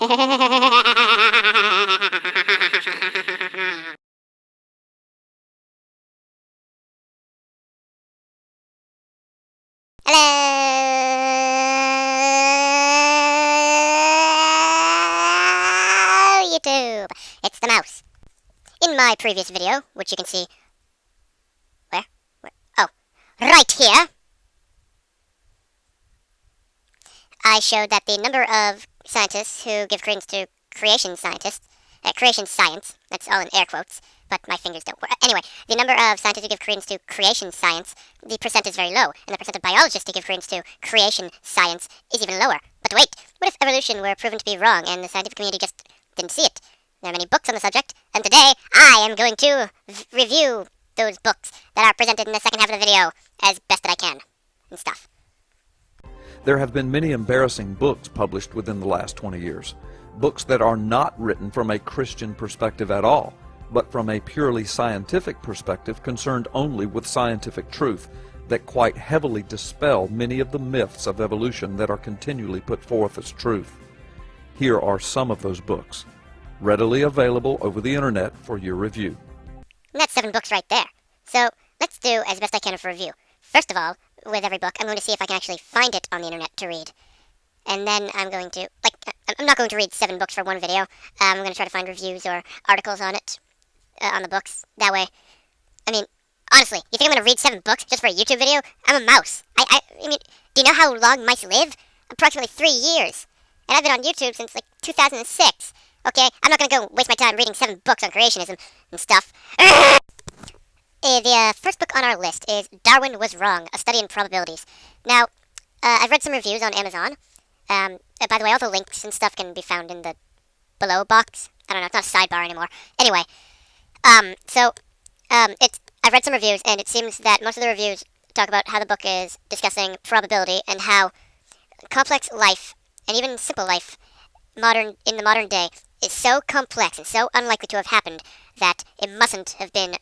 Hello, YouTube! It's the mouse. In my previous video, which you can see... Where? Oh, right here! I showed that the number of scientists who give credence to creation science, that's all in air quotes, but my fingers don't work. Anyway, the number of scientists who give credence to creation science, the percent is very low, and the percent of biologists who give credence to creation science is even lower. But wait, what if evolution were proven to be wrong and the scientific community just didn't see it? There are many books on the subject, and today I am going to review those books that are presented in the second half of the video as best that I can, and stuff. There have been many embarrassing books published within the last 20 years. Books that are not written from a Christian perspective at all, but from a purely scientific perspective concerned only with scientific truth, that quite heavily dispel many of the myths of evolution that are continually put forth as truth. Here are some of those books, readily available over the internet for your review. And that's 7 books right there. So let's do as best I can for review. First of all, with every book, I'm going to see if I can actually find it on the internet to read. And then I'm going to, I'm not going to read 7 books for one video. I'm going to try to find reviews or articles on it, on the books. That way, I mean, honestly, you think I'm going to read 7 books just for a YouTube video? I'm a mouse. I mean, do you know how long mice live? Approximately 3 years. And I've been on YouTube since, 2006. Okay, I'm not going to go waste my time reading 7 books on creationism and stuff. The first book on our list is Darwin Was Wrong, A Study in Probabilities. Now, I've read some reviews on Amazon. By the way, all the links and stuff can be found in the below box. I don't know, it's not a sidebar anymore. Anyway, I've read some reviews, and it seems that most of the reviews talk about how the book is discussing probability and how complex life, and even simple life, in the modern day, is so complex and so unlikely to have happened that it mustn't have been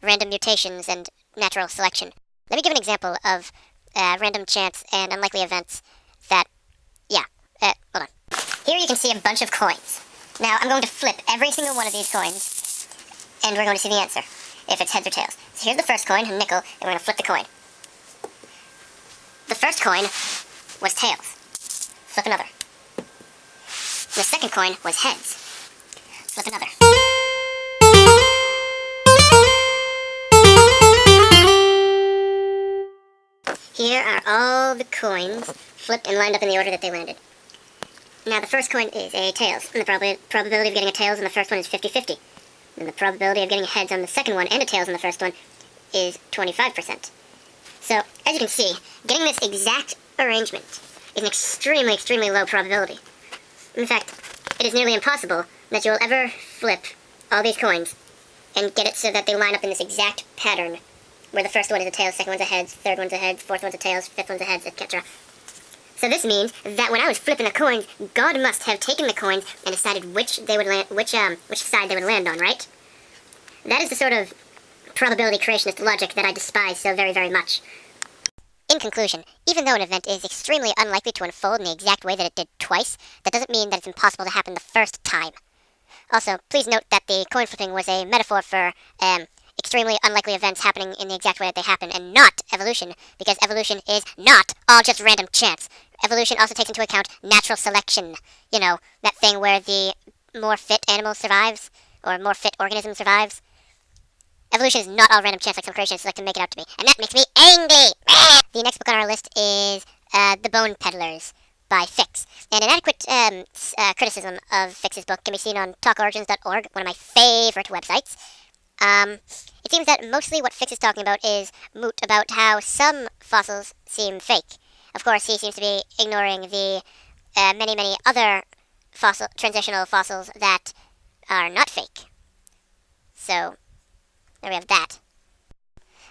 random mutations and natural selection. Let me give an example of random chance and unlikely events that, hold on. Here you can see a bunch of coins. Now I'm going to flip every single one of these coins, and we're going to see the answer, if it's heads or tails. So here's the first coin, a nickel, and we're going to flip the coin. The first coin was tails. Flip another. The second coin was heads. Flip another. Here are all the coins flipped and lined up in the order that they landed. Now the first coin is a tails, and the probability of getting a tails on the first one is 50-50. And the probability of getting a heads on the second one and a tails on the first one is 25%. So, as you can see, getting this exact arrangement is an extremely, extremely low probability. In fact, it is nearly impossible that you will ever flip all these coins and get it so that they line up in this exact pattern, where the first one is a tails, second one's a heads, third one's a heads, fourth one's a tails, fifth one's a heads, etc. So this means that when I was flipping the coins, God must have taken the coins and decided which side they would land on, right? That is the sort of probability creationist logic that I despise so very, very much. In conclusion, even though an event is extremely unlikely to unfold in the exact way that it did twice, that doesn't mean that it's impossible to happen the first time. Also, please note that the coin flipping was a metaphor for extremely unlikely events happening in the exact way that they happen, and not evolution, because evolution is not all just random chance. Evolution also takes into account natural selection. You know, that thing where the more fit animal survives, or more fit organism survives. Evolution is not all random chance like some creationists like to make it out to be, and that makes me angry! The next book on our list is The Bone Peddlers by Fix. And an adequate criticism of Fix's book can be seen on talkorigins.org, one of my favorite websites. It seems that mostly what Fix is talking about is moot about how some fossils seem fake. Of course, he seems to be ignoring the many, many other transitional fossils that are not fake. So, there we have that.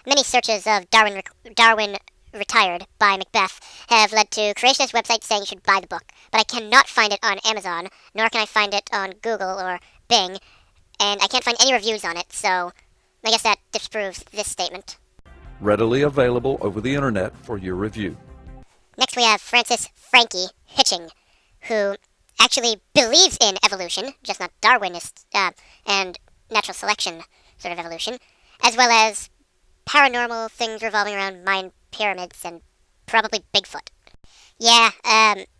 Many searches of Darwin Retired by Macbeth have led to creationist websites saying you should buy the book, but I cannot find it on Amazon, nor can I find it on Google or Bing, and I can't find any reviews on it, so I guess that disproves this statement. Readily available over the internet for your review. Next we have Francis Frankie Hitching, who actually believes in evolution, just not Darwinist and natural selection sort of evolution, as well as paranormal things revolving around Mayan pyramids and probably Bigfoot. Yeah,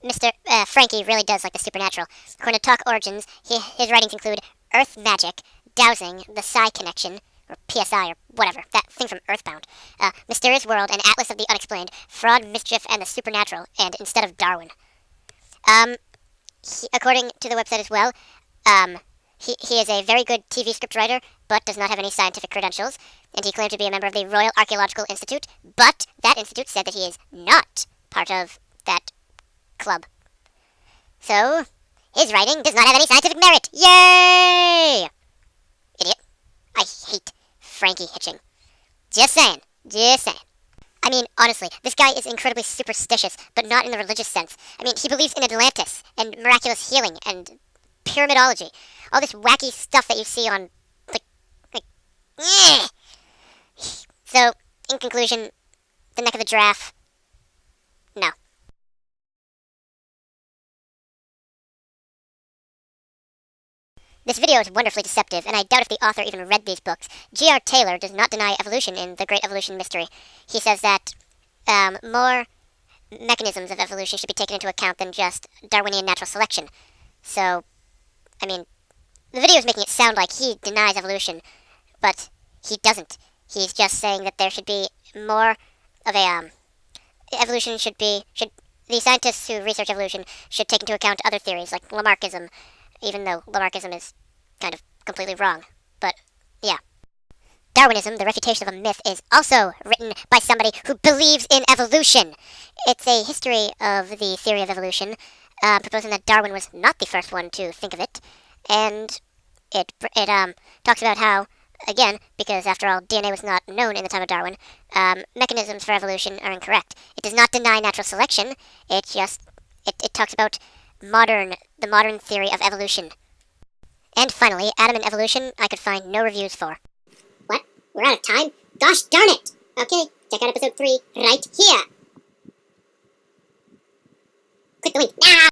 Mr. Frankie really does like the supernatural. According to Talk Origins, his writings include Earth Magic, Dowsing, The Psi Connection, or PSI, or whatever, that thing from Earthbound, Mysterious World, and Atlas of the Unexplained, Fraud, Mischief, and the Supernatural, and Instead of Darwin. According to the website as well, he is a very good TV script writer, but does not have any scientific credentials, and he claimed to be a member of the Royal Archaeological Institute, but that institute said that he is not part of that club. So, his writing does not have any scientific merit. Yay! Idiot. I hate Frankie Hitching. Just saying. Just saying. I mean, honestly, this guy is incredibly superstitious, but not in the religious sense. I mean, he believes in Atlantis, and miraculous healing, and pyramidology. All this wacky stuff that you see on, So, in conclusion, the neck of the giraffe, no. This video is wonderfully deceptive, and I doubt if the author even read these books. G.R. Taylor does not deny evolution in The Great Evolution Mystery. He says that more mechanisms of evolution should be taken into account than just Darwinian natural selection. So, I mean, the video is making it sound like he denies evolution, but he doesn't. He's just saying that there should be more of a, evolution the scientists who research evolution should take into account other theories, like Lamarckism, even though Lamarckism is kind of completely wrong. But, yeah. Darwinism, The Refutation of a Myth, is also written by somebody who believes in evolution. It's a history of the theory of evolution, proposing that Darwin was not the first one to think of it, and it talks about how, again, because after all, DNA was not known in the time of Darwin, mechanisms for evolution are incorrect. It does not deny natural selection, it talks about the modern theory of evolution. And finally, Adam and Evolution, I could find no reviews for. What? We're out of time? Gosh darn it! Okay, check out episode 3 right here! Click the link now!